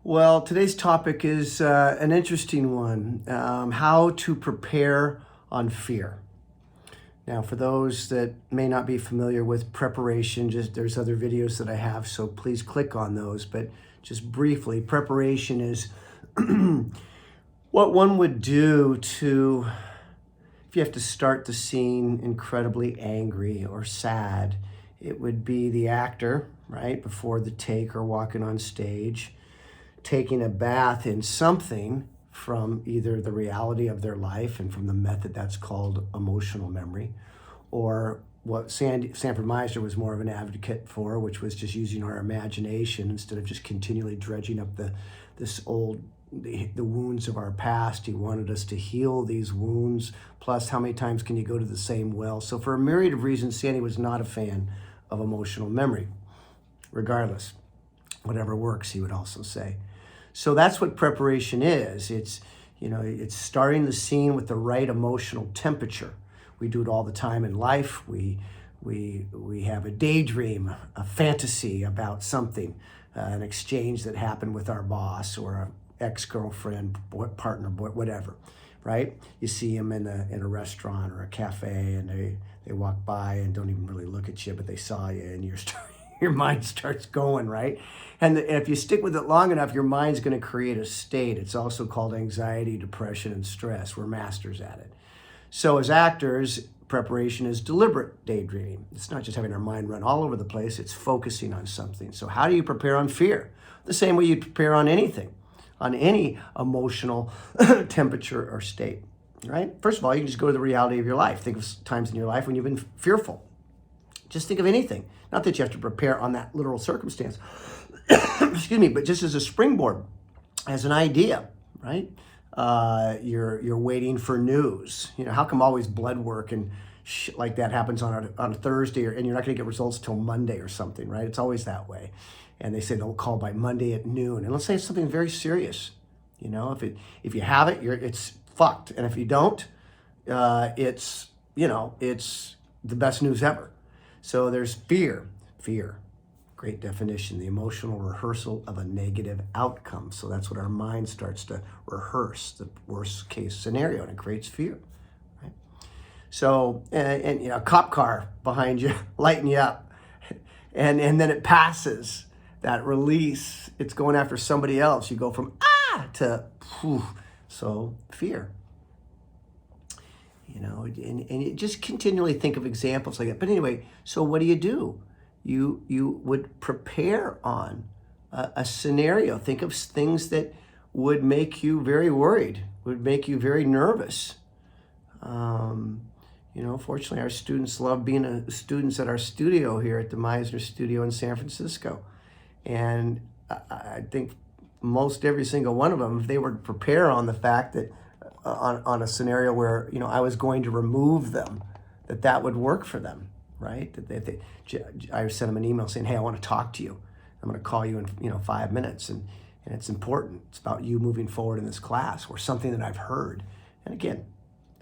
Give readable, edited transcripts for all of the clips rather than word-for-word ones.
Well, today's topic is an interesting one, how to prepare on fear. Now, for those that may not be familiar with preparation, just there's other videos that I have, so please click on those. But just briefly, preparation is what one would do if you have to start the scene incredibly angry or sad. It would be the actor, right, before the take or walking on stage, taking a bath in something from either the reality of their life and from the method that's called emotional memory, or what Sanford Meisner was more of an advocate for, which was just using our imagination instead of just continually dredging up the wounds of our past. He wanted us to heal these wounds. Plus, how many times can you go to the same well? So for a myriad of reasons, Sandy was not a fan of emotional memory. Regardless, whatever works, he would also say. So that's what preparation is. It's starting the scene with the right emotional temperature. We do it all the time in life. We have a daydream, a fantasy about something, an exchange that happened with our boss or an ex-girlfriend, partner, whatever, right? You see them in a restaurant or a cafe, and they walk by and don't even really look at you, but they saw you, and your mind starts going, right? And if you stick with it long enough, your mind's going to create a state. It's also called anxiety, depression, and stress. We're masters at it. So as actors, preparation is deliberate daydreaming. It's not just having our mind run all over the place, it's focusing on something. So how do you prepare on fear? The same way you prepare on anything, on any emotional temperature or state, right? First of all, you can just go to the reality of your life. Think of times in your life when you've been fearful. Just think of anything. Not that you have to prepare on that literal circumstance, excuse me, but just as a springboard, as an idea, right? You're waiting for news. How come always blood work and shit like that happens on a Thursday, and you're not going to get results till Monday or something, right? It's always that way. And they say they'll call by Monday at noon. And let's say it's something very serious. If you have it, it's fucked. And if you don't, it's the best news ever. So there's fear. Great definition, the emotional rehearsal of a negative outcome. So that's what our mind starts to rehearse, the worst case scenario, and it creates fear, right? So, and a cop car behind you, lighting you up, and then it passes, that release, it's going after somebody else. You go from to phew. So fear. And you just continually think of examples like that. But anyway, so what do? You would prepare on a scenario. Think of things that would make you very worried, would make you very nervous. Fortunately, our students love being students at our studio here at the Meisner Studio in San Francisco. And I think most every single one of them, if they were to prepare on the fact that on a scenario where, I was going to remove them, that would work for them. Right? I sent them an email saying, hey, I want to talk to you. I'm going to call you in 5 minutes. And it's important. It's about you moving forward in this class or something that I've heard. And again,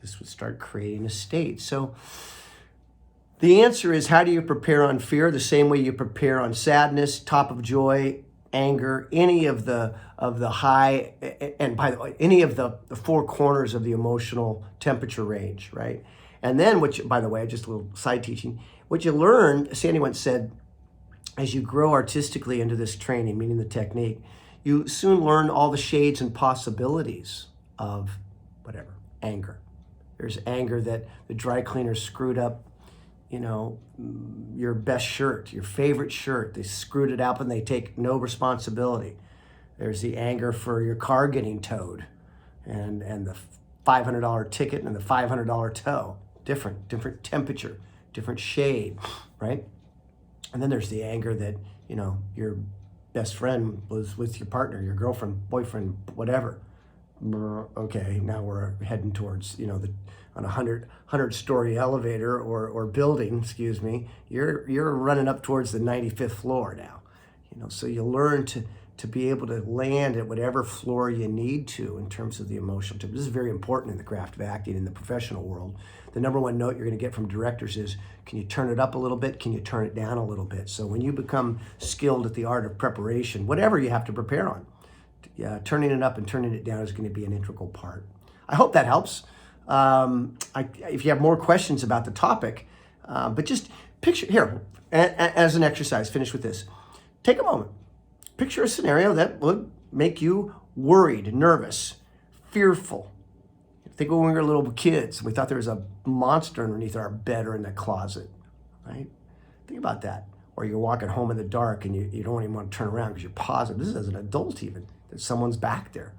this would start creating a state. So the answer is, how do you prepare on fear? The same way you prepare on sadness, top of joy, anger, any of the high, and by the way, any of the four corners of the emotional temperature range, right? And then, by the way, just a little side teaching, what you learn, Sandy once said, as you grow artistically into this training, meaning the technique, you soon learn all the shades and possibilities of whatever, anger. There's anger that the dry cleaner screwed up, your best shirt, your favorite shirt. They screwed it up and they take no responsibility. There's the anger for your car getting towed and the $500 ticket and the $500 tow. Different temperature, different shade, right? And then there's the anger that, your best friend was with your partner, your girlfriend, boyfriend, whatever. Okay, now we're heading towards, on a 100-story elevator or building, excuse me, you're running up towards the 95th floor now. So you learn to be able to land at whatever floor you need to in terms of the emotional tip. This is very important in the craft of acting in the professional world. The number one note you're going to get from directors is, can you turn it up a little bit? Can you turn it down a little bit? So when you become skilled at the art of preparation, whatever you have to prepare on, turning it up and turning it down is going to be an integral part. I hope that helps. If you have more questions about the topic, but just picture here, as an exercise, finish with this. Take a moment. Picture a scenario that would make you worried, nervous, fearful. Think of when we were little kids. We thought there was a monster underneath our bed or in the closet, right? Think about that. Or you're walking home in the dark and you don't even want to turn around because you're positive, this is as an adult even, that someone's back there.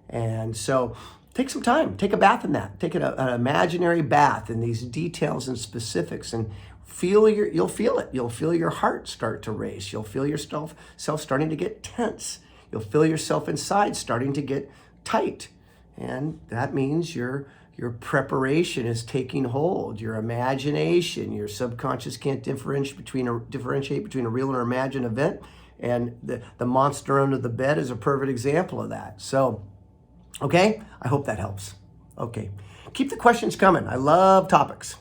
And so take some time, take a bath in that. Take an imaginary bath in these details and specifics, and you'll feel it. You'll feel your heart start to race. You'll feel yourself starting to get tense. You'll feel yourself inside starting to get tight. And that means your preparation is taking hold. Your imagination, your subconscious can't differentiate between a real or imagined event. And the monster under the bed is a perfect example of that. So, okay, I hope that helps. Okay, keep the questions coming. I love topics.